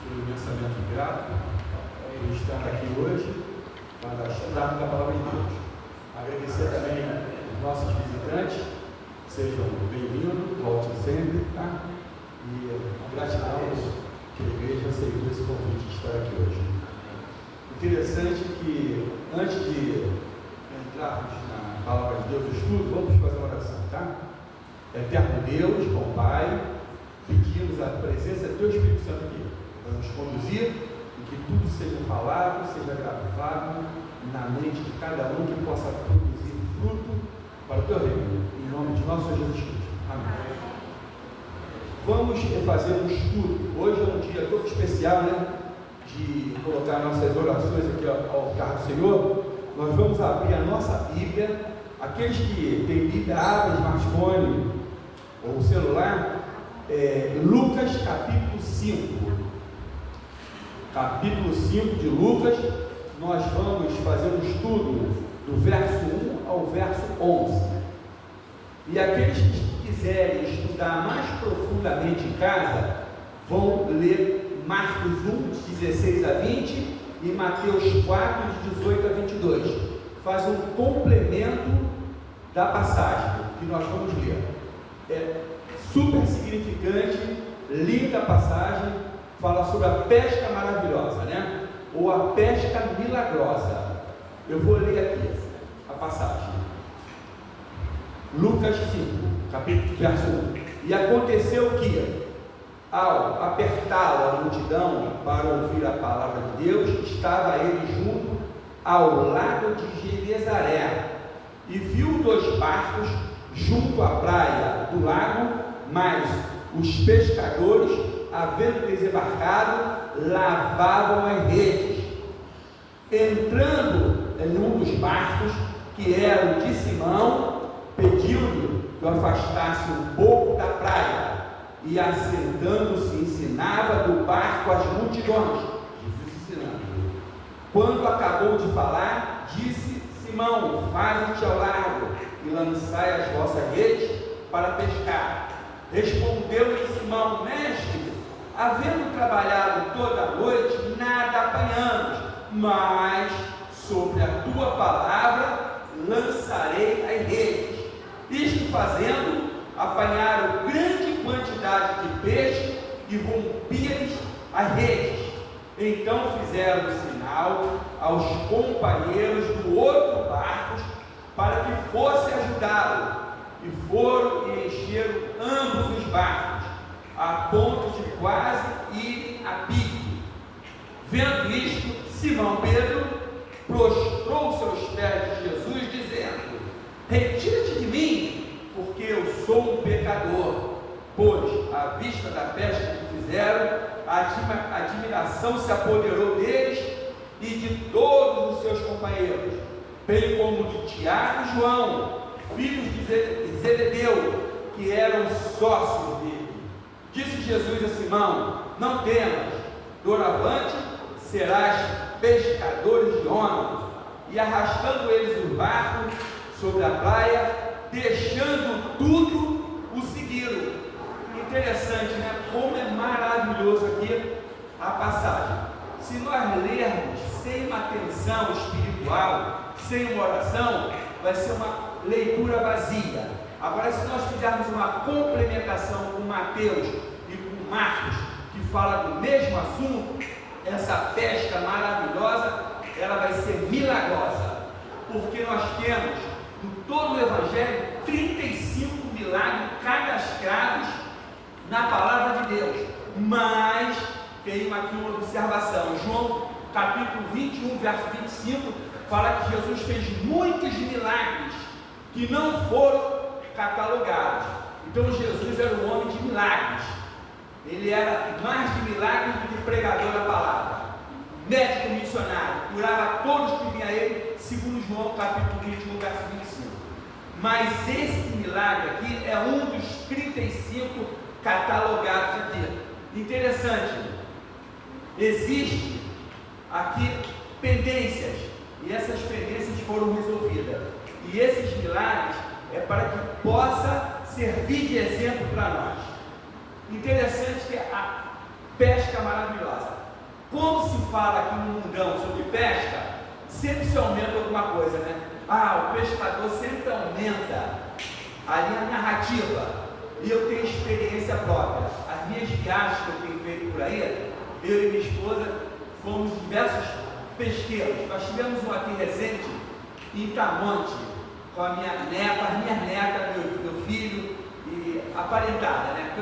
Estou imensamente grato por estar aqui hoje para estudarmos a palavra de Deus. Agradecer também aos nossos visitantes, sejam bem-vindos, volte sempre, tá? E a gratidão que a igreja aceitou esse convite de estar aqui hoje. Interessante que, antes de entrarmos na palavra de Deus, o estudo, vamos fazer uma oração, tá? Eterno Deus, bom Pai, pedimos a presença do Teu Espírito Santo aqui, para nos conduzir e que tudo seja falado, seja gravado na mente de cada um, que possa produzir fruto para o Teu reino, em nome de nosso Senhor Jesus Cristo. Amém. Vamos fazer um estudo. Hoje é um dia todo especial, né? De colocar nossas orações aqui ao altar do Senhor. Nós vamos abrir a nossa Bíblia. Aqueles que têm Bíblia, abrem smartphone ou celular, Lucas capítulo 5. Capítulo 5 de Lucas. Nós vamos fazer um estudo do verso 1 ao verso 11. E aqueles que quiserem estudar mais profundamente em casa, vão ler Marcos 1, 16 a 20 e Mateus 4, de 18 a 22. Faz um complemento da passagem que nós vamos ler. É super significante, linda passagem, fala sobre a pesca maravilhosa, né? Ou a pesca milagrosa. Eu vou ler aqui a passagem. Lucas 5, capítulo, verso 1. E aconteceu que, ao apertá-lo a multidão para ouvir a palavra de Deus, estava ele junto ao lago de Genezaré, e viu 2 barcos junto à praia do lago, mas os pescadores, havendo desembarcado, lavavam as redes. Entrando em um dos barcos, que era o de Simão, pediu-lhe que o afastasse um pouco da praia, e assentando-se ensinava do barco as multidões. Jesus ensinando. Quando acabou de falar, disse: Simão, faze-te ao largo e lançai as vossas redes para pescar. Respondeu-lhe Simão: Mestre, havendo trabalhado toda a noite, nada apanhamos, mas sobre a tua palavra lançarei as redes. Isto fazendo, apanharam grande quantidade de peixe e rompiam-lhes as redes. Então fizeram sinal aos companheiros do outro barco para que fosse ajudá-lo, e foram e encheram ambos os barcos, a ponto de quase irem a pique. Vendo isto, Simão Pedro prostrou-se aos pés de Jesus, dizendo: Retira-te de mim, porque eu sou um pecador. Pois, à vista da pesca que fizeram, a admiração se apoderou deles e de todos os seus companheiros, bem como de Tiago e João, filhos de Zebedeu, que eram sócios dele. Disse Jesus a Simão: Não temas, doravante serás pescadores de homens. E arrastando eles o barco sobre a praia, deixando tudo, o seguiram. Interessante, né? Como é maravilhoso aqui a passagem. Se nós lermos sem uma atenção espiritual, sem uma oração, vai ser uma leitura vazia. Agora, se nós fizermos uma complementação com Mateus e com Marcos, que fala do mesmo assunto, essa pesca maravilhosa, ela vai ser milagrosa, porque nós temos em todo o Evangelho 35 milagres cadastrados na palavra de Deus. Mas tem aqui uma observação. João capítulo 21, verso 25, fala que Jesus fez muitos milagres que não foram catalogados. Então Jesus era um homem de milagres. Ele era mais de milagres do que pregador da palavra, médico missionário, curava todos que vinham a ele, segundo João capítulo 21, verso 25. Mas esse milagre aqui é um dos 35 catalogados aqui. Interessante, existe aqui pendências, e essas pendências foram resolvidas, e esses milagres é para que possa servir de exemplo para nós. Interessante que pesca maravilhosa. Quando se fala aqui no mundão sobre pesca, sempre se aumenta alguma coisa, né? O pescador sempre aumenta ali a narrativa. E eu tenho experiência própria. As minhas viagens que eu tenho feito por aí, eu e minha esposa fomos diversos pesqueiros. Nós tivemos um aqui recente em Itamonte, com a minha neta, as minhas netas, meu filho e a parentada, né?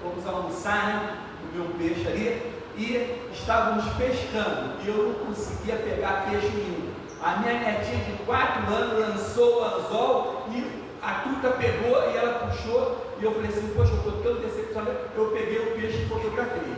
Fomos almoçar, né? Comer um peixe ali e estávamos pescando e eu não conseguia pegar peixe nenhum. A minha netinha de 4 anos lançou o anzol e a truta pegou e ela puxou e eu falei assim, poxa, eu estou tão decepcionado. Eu peguei o peixe e fotografei.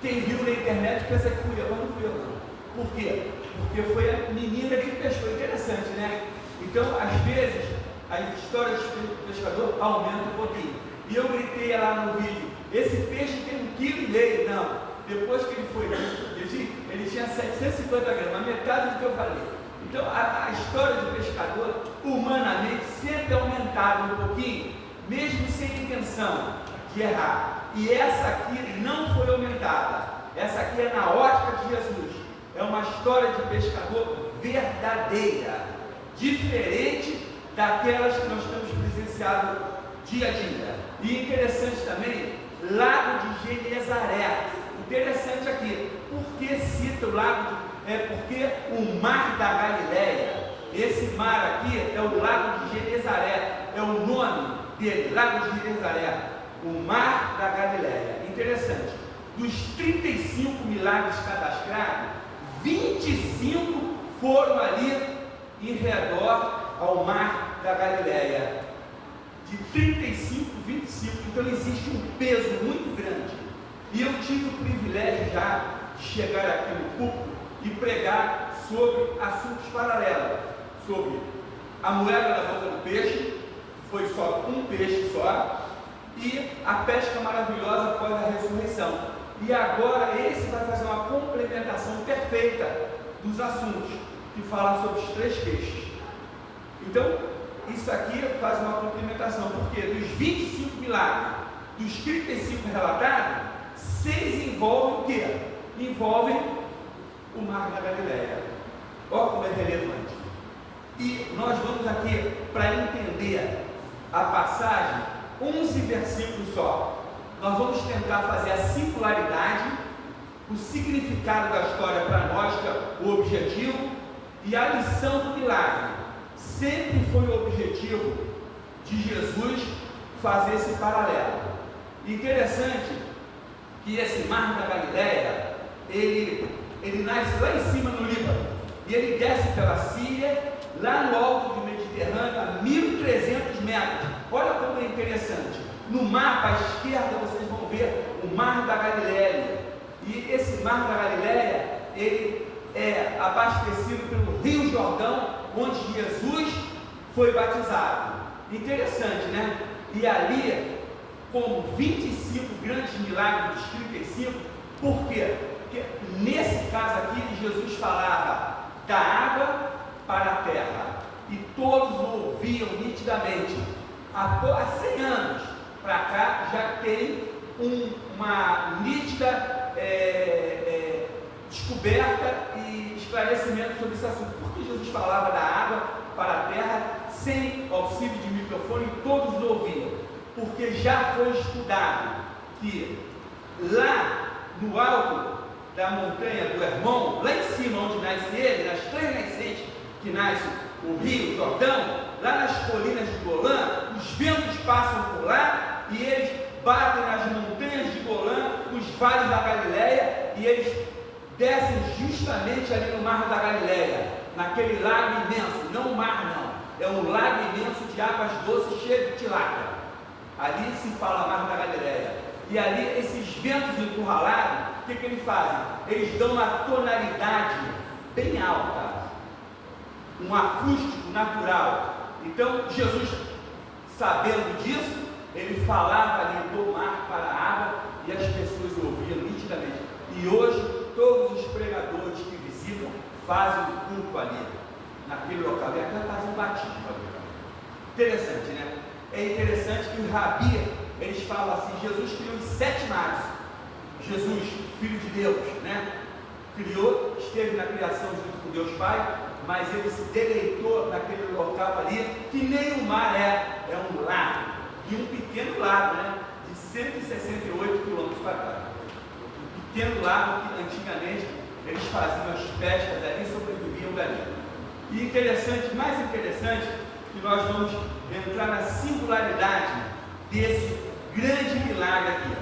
Quem viu na internet pensa que fui eu, mas não fui eu não. Por quê? Porque foi a menina que pescou. Interessante, né? Então, às vezes, a história do pescador aumenta um pouquinho. E eu gritei lá no vídeo, esse peixe tem 1,5 kg. Não, depois que ele foi, ele tinha 750 gramas, metade do que eu falei. Então, a história do pescador, humanamente, sempre aumentava um pouquinho, mesmo sem intenção de errar. E essa aqui não foi aumentada. Essa aqui é na ótica de Jesus. É uma história de pescador verdadeira, diferente daquelas que nós temos presenciado dia a dia. E interessante também, Lago de Genezaré. Interessante aqui, porque cita o lago porque o mar da Galileia, esse mar aqui é o Lago de Genezaré, é o nome dele, Lago de Genezaré, o mar da Galileia. Interessante, dos 35 milagres cadastrados, 25 foram ali em redor ao mar da Galileia. De 35, 25, então existe um peso muito grande. E eu tive o privilégio já de chegar aqui no púlpito e pregar sobre assuntos paralelos, sobre a moeda da boca do peixe, foi só um peixe só, e a pesca maravilhosa após a ressurreição. E agora esse vai fazer uma complementação perfeita dos assuntos que falam sobre os 3 peixes. Então, isso aqui faz uma complementação, porque dos 25 milagres, dos 35 relatados, 6 envolvem o quê? Envolvem o mar da Galileia. Olha como é relevante. E nós vamos aqui, para entender a passagem, 11 versículos só. Nós vamos tentar fazer a singularidade, o significado da história para nós, que é o objetivo, e a lição do milagre. Sempre foi o objetivo de Jesus fazer esse paralelo. Interessante que esse mar da Galileia, ele nasce lá em cima no Líbano, e ele desce pela Síria, lá no alto do Mediterrâneo, a 1.300 metros. Olha como é interessante. No mapa à esquerda vocês vão ver o mar da Galileia, e esse mar da Galileia, ele é abastecido pelo Rio Jordão, onde Jesus foi batizado. Interessante, né? E ali, com 25 grandes milagres dos 35, por quê? Porque nesse caso aqui, Jesus falava da água para a terra, e todos ouviam nitidamente. Há 100 anos para cá já tem uma nítida descoberta e esclarecimento sobre esse assunto. Por que Jesus falava da água para a terra sem auxílio de microfone e todos ouviam? Porque já foi estudado que lá no alto da montanha do Hermon, lá em cima onde nasce ele, nas 3 nascentes que nasce o Rio Jordão, lá nas colinas de Golã, os ventos passam por lá e eles batem nas montanhas de Golã, nos vales da Galileia, e eles descem justamente ali no mar da Galileia, naquele lago imenso, não o mar não, é um lago imenso de águas doces cheio de tilápia. Ali se fala mar da Galileia, e ali esses ventos encurralados, o que eles fazem? Eles dão uma tonalidade bem alta, um acústico natural. Então Jesus, sabendo disso, ele falava ali do mar para a água e as pessoas ouviam nitidamente. E hoje todos os pregadores que visitam fazem um culto ali, naquele local, e até fazem um batismo. Interessante, né? É interessante que os rabi, eles falam assim, Jesus criou os 7 mares. Jesus, Filho de Deus, né? Criou, esteve na criação junto com Deus Pai, mas ele se deleitou naquele local ali, que nem o mar é um lago, e um pequeno lago, né? De 168 quilômetros quadrados. Um pequeno lago que antigamente eles faziam as pescas ali e sobreviviam dali. E interessante, mais interessante, que nós vamos entrar na singularidade desse grande milagre aqui.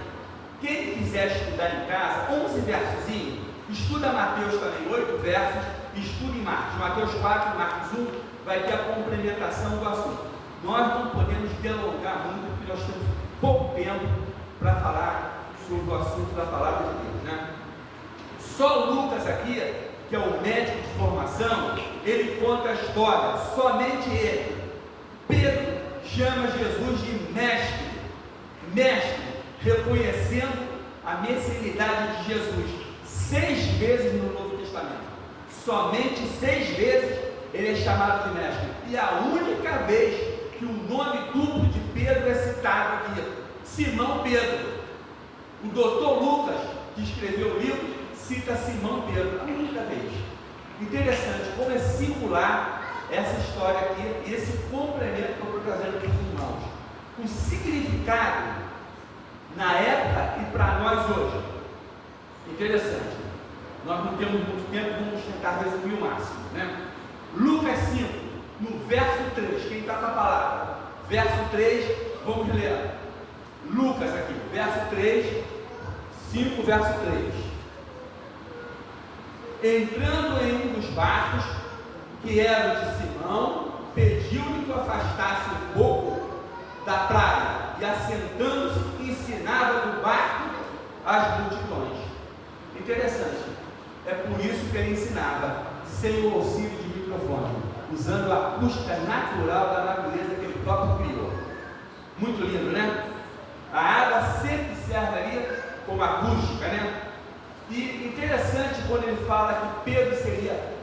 Quem quiser estudar em casa, 11 versozinhos, estuda Mateus também, 8 versos, estuda em Marcos. Mateus 4, Marcos 1, vai ter a complementação do assunto. Nós não podemos delongar muito, porque nós temos pouco tempo para falar sobre o assunto da palavra de Deus, né? Só Lucas aqui, que é o médico de formação, ele conta a história, somente ele. Pedro chama Jesus de mestre, reconhecendo a messianidade de Jesus 6 vezes no Novo Testamento. Somente 6 vezes ele é chamado de mestre. E a única vez que o nome duplo de Pedro é citado aqui, Simão Pedro. O doutor Lucas, que escreveu o livro, cita Simão Pedro, a única vez. Interessante, como é singular essa história aqui, e esse complemento que eu estou trazendo para os irmãos. O significado na época e para nós hoje. Interessante. Nós não temos muito tempo, vamos tentar resumir o máximo, né? Lucas 5, no verso 3, quem está com a palavra? Verso 3, vamos ler. Lucas aqui, verso 3, 5, verso 3. Entrando em um dos barcos, que era o de Simão, pediu-lhe que o afastasse um pouco da praia, e assentando-se, ensinava do barco as multidões. Interessante, é por isso que ele ensinava, sem o auxílio de microfone, usando a acústica natural da natureza que ele próprio criou. Muito lindo, né? A água sempre serve ali como acústica, né? E interessante quando ele fala que Pedro seria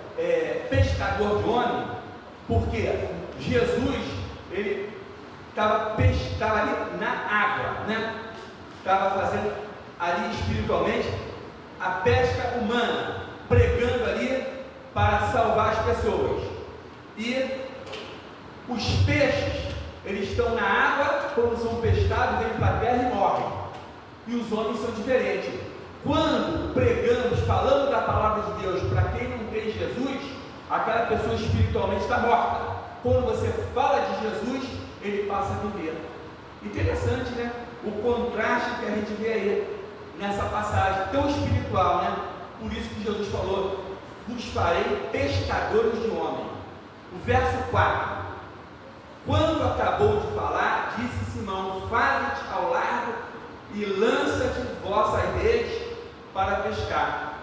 pescador de homem, porque Jesus, ele estava ali na água, né? Estava fazendo ali espiritualmente a pesca humana, pregando ali para salvar as pessoas. E os peixes, eles estão na água, quando são pescados, vêm para a terra e morrem. E os homens são diferentes. Quando pregamos, falando da palavra de Deus para quem não tem Jesus, aquela pessoa espiritualmente está morta. Quando você fala de Jesus, ele passa a viver. Interessante, né? O contraste que a gente vê aí nessa passagem tão espiritual, né? Por isso que Jesus falou: vos farei pescadores de homem. O verso 4: quando acabou de falar, disse Simão: faze-te ao largo e lança-te vossas redes para pescar.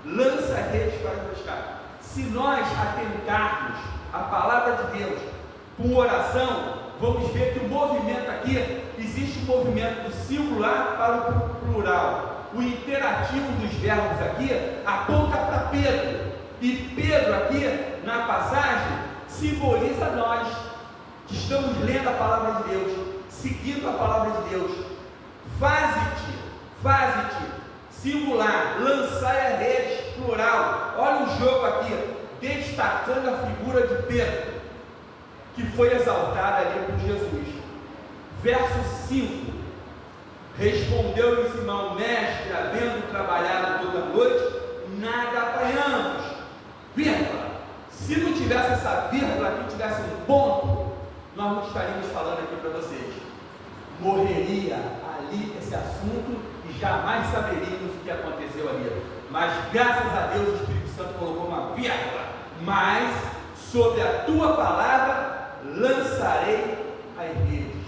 Lança redes para pescar. Se nós atentarmos a palavra de Deus com oração, vamos ver que o movimento aqui, existe um movimento do singular para o plural. O interativo dos verbos aqui aponta para Pedro. E Pedro aqui, na passagem, simboliza nós, que estamos lendo a palavra de Deus, seguindo a palavra de Deus. Faze-te, singular, lançai a rede, plural. Olha o jogo aqui, destacando a figura de Pedro, que foi exaltada ali por Jesus. Verso 5: respondeu-lhe Simão: mestre, havendo trabalhado toda a noite, nada apanhamos. Vírgula. Se não tivesse essa vírgula aqui, tivesse um ponto, nós não estaríamos falando aqui para vocês. Morreria ali esse assunto e jamais saberíamos o que aconteceu ali. Mas graças a Deus o Espírito Santo colocou uma vírgula. Mas sobre a tua palavra lançarei as redes.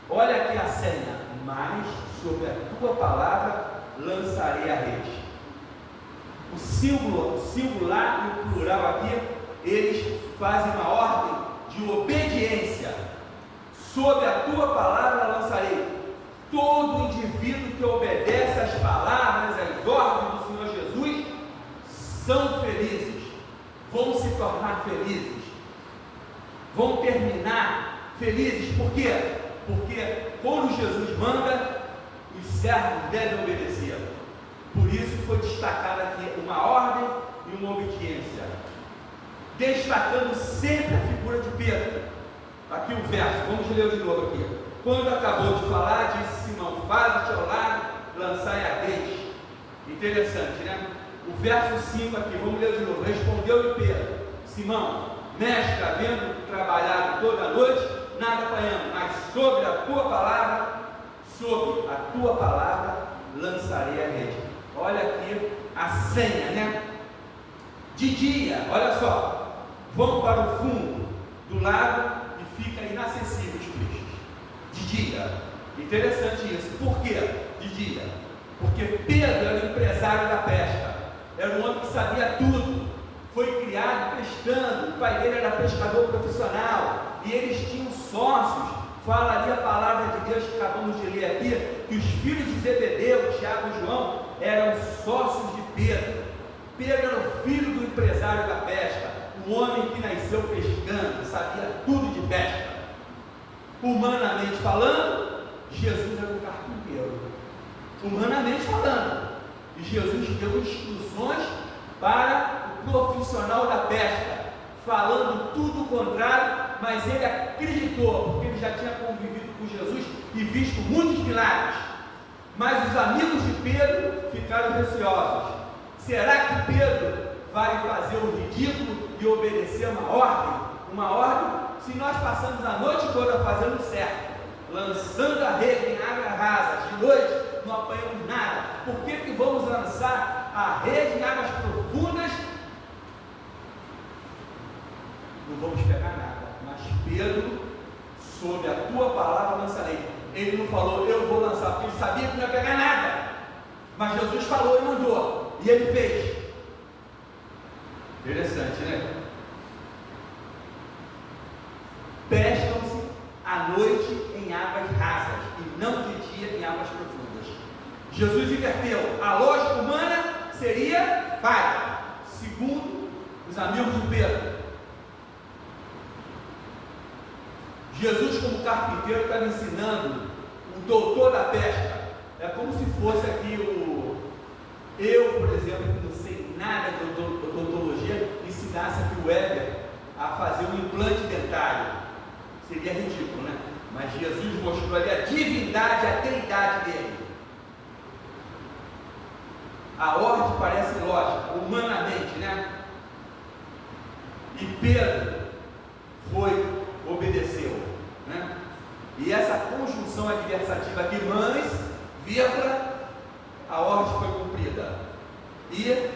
Olha aqui a senha. Mas sobre a tua palavra lançarei a rede. O singular e o plural aqui, eles fazem uma ordem de obediência. Sobre a tua palavra lançarei. Todo indivíduo que obedece às palavras, às ordens do Senhor Jesus, são felizes, vão se tornar felizes, vão terminar felizes. Por quê? Porque quando Jesus manda, os servos devem obedecer. Por isso foi destacado aqui uma ordem e uma obediência, destacando sempre a figura de Pedro. Aqui o verso, vamos ler de novo aqui. Quando acabou de falar, disse Simão: faze-te ao lado, lançai a rede. Interessante, né? O verso 5 aqui, vamos ler de novo. Respondeu-lhe Pedro: Simão, mestre, havendo trabalhado toda a noite, nada apanhamos, mas sobre a tua palavra lançarei a rede. Olha aqui a senha, né? De dia, olha só, vão para o fundo do lago e fica inacessível os peixes. De dia, interessante isso. Por quê? De dia, porque Pedro era o empresário da pesca, era um homem que sabia tudo, foi criado pescando, o pai dele era pescador profissional, e eles tinham sócios. Fala ali a palavra de Deus que acabamos de ler aqui, que os filhos de Zebedeu, Tiago e João, eram sócios de Pedro. Pedro era o filho do empresário da pesca, um homem que nasceu pescando, sabia tudo de pesca. Humanamente falando, Jesus era um carpinteiro, humanamente falando, e Jesus deu instruções para o profissional da pesca, falando tudo o contrário, mas ele acreditou, porque ele já tinha convivido com Jesus e visto muitos milagres. Mas os amigos de Pedro ficaram receosos. Será que Pedro vai fazer o ridículo e obedecer uma ordem? Uma ordem? Se nós passamos a noite toda fazendo certo, lançando a rede em águas rasas, de noite não apanhamos nada, por que vamos lançar a rede em águas profundas? Não vamos pegar nada. Mas Pedro, sob a tua palavra lançarei. Ele não falou, eu vou lançar, porque ele sabia que não ia pegar nada. Mas Jesus falou e mandou, e ele fez. Interessante, né? Pescam-se à noite em águas rasas, e não de dia em águas profundas. Jesus inverteu. A lógica humana seria falha, segundo os amigos de Pedro. Jesus, como carpinteiro, estava ensinando o doutor da pesca. É como se fosse aqui eu, por exemplo, que não sei nada de odontologia, ensinasse aqui o Weber a fazer um implante dentário. Seria ridículo, né? Mas Jesus mostrou ali a divindade, a deidade dele. A ordem parece lógica, humanamente, né? E Pedro obedeceu, né? E essa conjunção adversativa aqui, mas, vírgula, a ordem foi cumprida e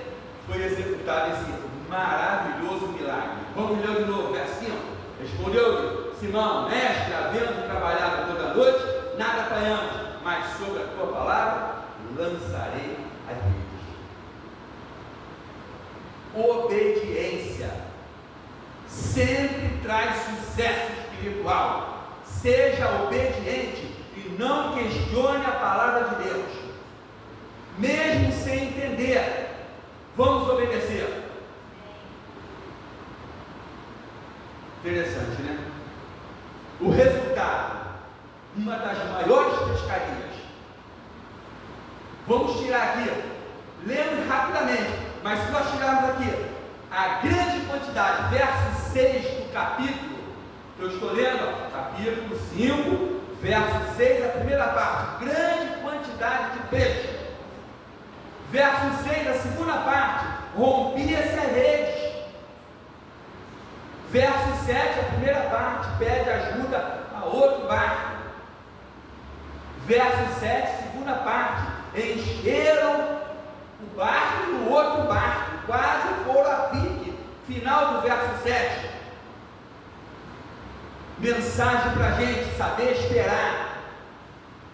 foi executado esse maravilhoso milagre. Vamos ler de novo, versinho. Respondeu-lhe Simão: mestre, havendo trabalhado toda a noite, nada apanhamos, mas sobre a tua palavra lançarei as redes. Obediência sempre traz sucesso espiritual. Seja obediente e não questione a palavra de Deus, mesmo sem entender. Vamos obedecer. Interessante, né? O resultado, uma das maiores pescarias. Vamos tirar aqui, lendo rapidamente, mas se nós tirarmos aqui a grande quantidade, verso 6 do capítulo, que eu estou lendo, capítulo 5, verso 6, a primeira parte, grande quantidade de peixe. Verso 6, a segunda parte, rompia-se a rede. Verso 7, a primeira parte, pede ajuda a outro barco. Verso 7, segunda parte, encheram o barco e o outro barco, quase foram a pique. Final do verso 7. Mensagem para a gente saber esperar,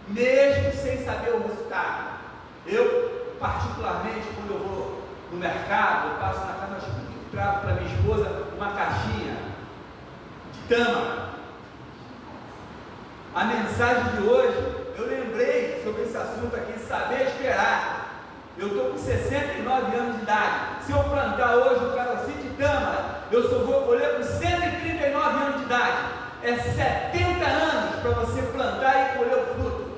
mesmo sem saber o resultado. Eu, particularmente, quando eu vou no mercado, eu passo na casa e trago para minha esposa uma caixinha de tâmara. A mensagem de hoje, eu lembrei sobre esse assunto aqui, saber esperar. Eu estou com 69 anos de idade. Se eu plantar hoje um carocinho de tâmara, eu só vou colher com 139 anos de idade. É 70 anos para você plantar e colher o fruto.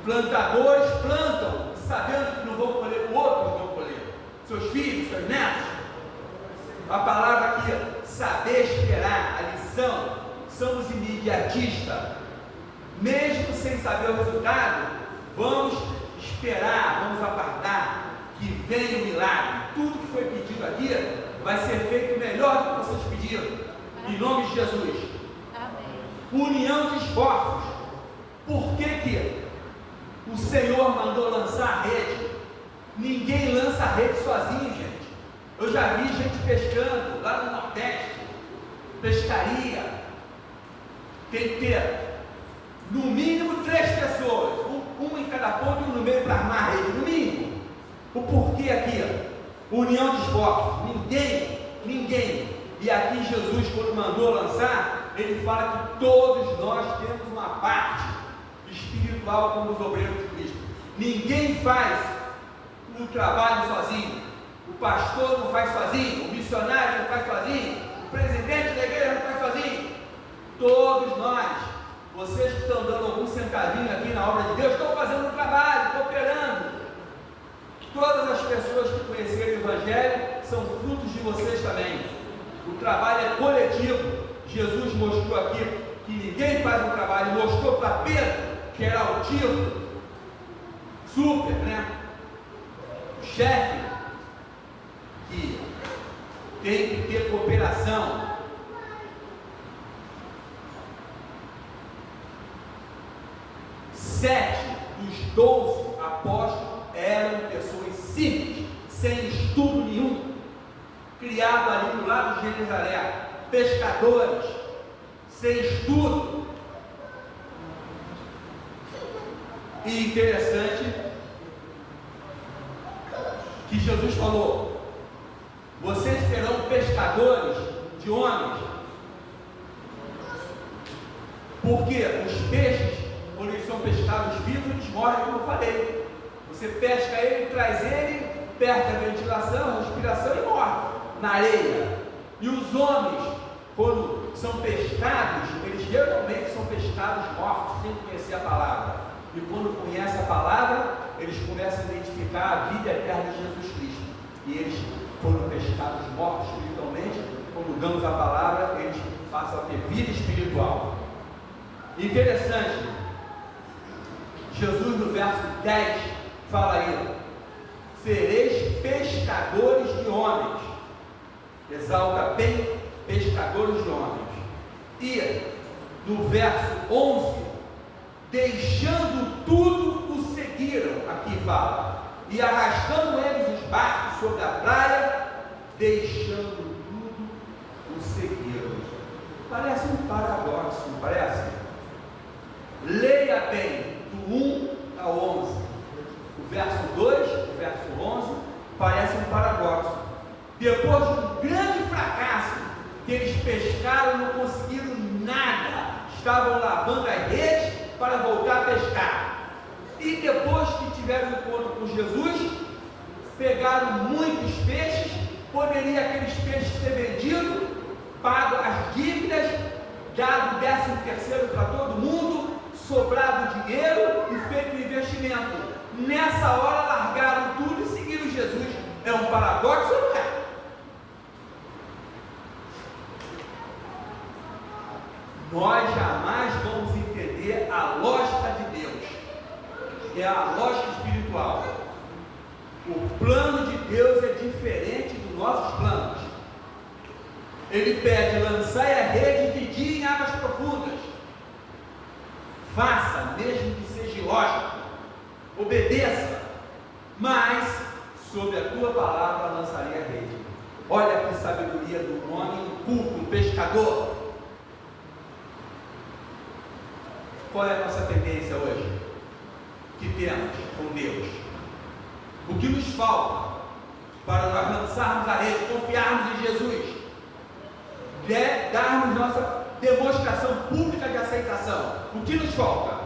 Plantadores plantam, sabendo que não vão colher, outros vão colher. Seus filhos, seus netos. A palavra aqui, saber esperar, a lição, somos imediatistas. Mesmo sem saber o resultado, vamos esperar, vamos aguardar que venha o milagre. Tudo que foi pedido aqui vai ser feito melhor do que vocês pediram. Em nome de Jesus. Amém. União de esforços. Por que o Senhor mandou lançar a rede? Ninguém lança a rede sozinho, gente. Eu já vi gente pescando lá no Nordeste, pescaria. Tem que ter no mínimo 3 pessoas, uma em cada ponto e um no meio para armar a rede, no mínimo. O porquê aqui? União de esforços. Ninguém. E aqui Jesus, quando mandou lançar, ele fala que todos nós temos uma parte espiritual como os obreiros de Cristo. Ninguém faz o trabalho sozinho. O pastor não faz sozinho, o missionário não faz sozinho, o presidente da igreja não faz sozinho. Todos nós, vocês que estão dando algum centavinho aqui na obra de Deus, estão fazendo um trabalho, cooperando. Todas as pessoas que conheceram o Evangelho são frutos de vocês também. O trabalho é coletivo. Jesus mostrou aqui que ninguém faz um trabalho, mostrou para Pedro, que era altivo, super, né? O chefe, que tem que ter cooperação. Sete dos 12 apóstolos eram pessoas simples, sem estudo nenhum, criados ali do lado de Jerusalém, pescadores, sem estudo. E interessante que Jesus falou: vocês serão pescadores de homens, porque os peixes, quando eles são pescados vivos, eles morrem, como eu falei. Você pesca ele, traz ele, perde a ventilação, a respiração e morre na areia. E os homens, quando são pescados, eles geralmente são pescados mortos, sem conhecer a palavra. E quando conhecem a palavra, eles começam a identificar a vida eterna de Jesus Cristo. E eles foram pescados mortos espiritualmente. Quando damos a palavra, eles passam a ter vida espiritual. Interessante, Jesus no verso 10 fala aí: sereis pescadores de homens. Exalta bem, pescadores de homens. E no verso 11, deixando tudo, o seguiram. Aqui fala: e arrastando eles os barcos sobre a praia, deixando tudo, o seguiram. Parece um paradoxo, não parece? Leia bem, do 1 ao 11. O verso 2, o verso 11, parece um paradoxo. Depois de um grande fracasso, que eles pescaram, não conseguiram nada, estavam lavando as redes para voltar a pescar. E depois que tiveram um encontro com Jesus, pegaram muitos peixes, poderia aqueles peixes ser vendidos, pago as dívidas, dado 13º para todo mundo, sobrado dinheiro e feito investimento. Nessa hora largaram tudo e seguiram Jesus. É um paradoxo ou não é? Nós jamais vamos entender a lógica de Deus, é a lógica espiritual. O plano de Deus é diferente dos nossos planos. Ele pede: lançai a rede de dia em águas profundas. Faça, mesmo que seja ilógico, obedeça, mas sob a tua palavra lançarei a rede. Olha que sabedoria do homem culto, um pescador. Qual é a nossa tendência hoje? Que temos com Deus? O que nos falta para nós lançarmos a rede, confiarmos em Jesus, darmos nossa demonstração pública de aceitação? O que nos falta?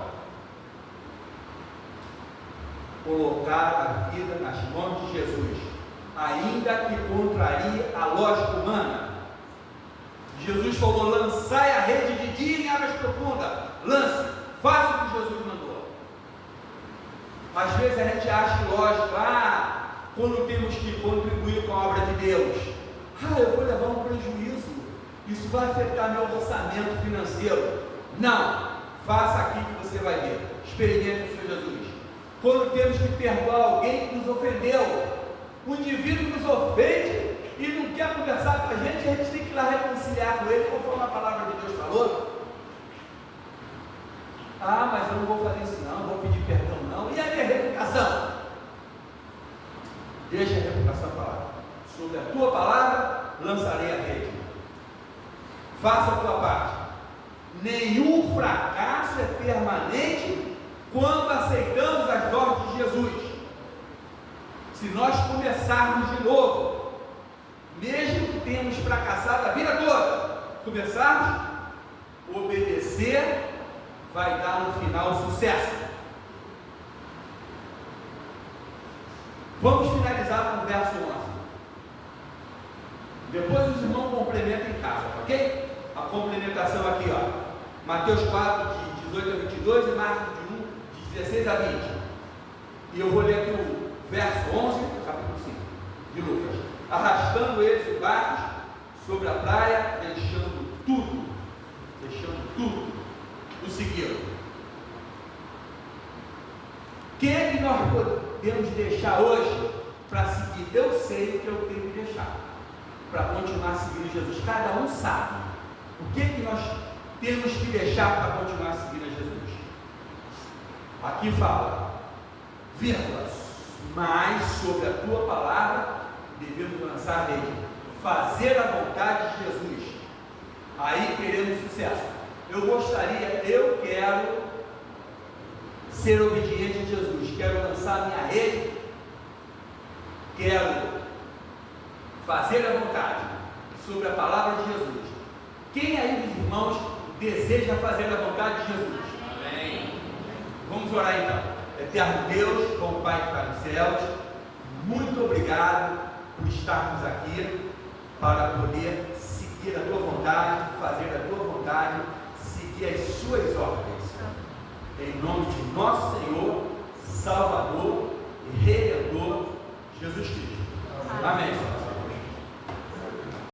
Colocar a vida nas mãos de Jesus, ainda que contrarie a lógica humana. Jesus falou: lançai a rede de dia em águas profundas. Lance, faça o que Jesus mandou. Às vezes a gente acha lógico, quando temos que contribuir com a obra de Deus, eu vou levar um prejuízo, isso vai afetar meu orçamento financeiro. Não, faça aqui que você vai ver, experimente o Senhor Jesus. Quando temos que perdoar alguém que nos ofendeu, o indivíduo nos ofende e não quer conversar com a gente tem que ir lá reconciliar com ele, conforme a palavra de Deus falou. Mas eu não vou fazer isso não, vou pedir perdão não. E a minha reputação? Deixa a reputação para lá. Sobre a tua palavra, lançarei a rede. Faça a tua parte. Nenhum fracasso é permanente quando aceitamos as ordens de Jesus. Se nós começarmos de novo, mesmo que tenhamos fracassado a vida toda, começarmos, obedecer vai dar no final sucesso. Vamos finalizar com o verso 11. Depois os irmãos complementam em casa, ok? A complementação aqui, Mateus 4, de 18 a 22 e Marcos de 1, de 16 a 20. E eu vou ler aqui o verso 11, capítulo 5, de Lucas. Arrastando eles os barcos sobre a praia, deixando tudo, o seguiram. O que é que nós podemos deixar hoje para seguir? Eu sei o que eu tenho que deixar para continuar seguindo Jesus. Cada um sabe o que é que nós temos que deixar para continuar seguindo a Jesus. Aqui fala, vírgulas, mas sobre a tua palavra devemos lançar a rede, fazer a vontade de Jesus. Aí teremos sucesso. Eu quero ser obediente a Jesus, quero lançar a minha rede, quero fazer a vontade sobre a palavra de Jesus. Quem aí dos irmãos deseja fazer a vontade de Jesus? Amém. Vamos orar então. Eterno Deus, bom Pai que está nos céus, muito obrigado por estarmos aqui para poder seguir a tua vontade, fazer a tua vontade, seguir as suas ordens. Em nome de nosso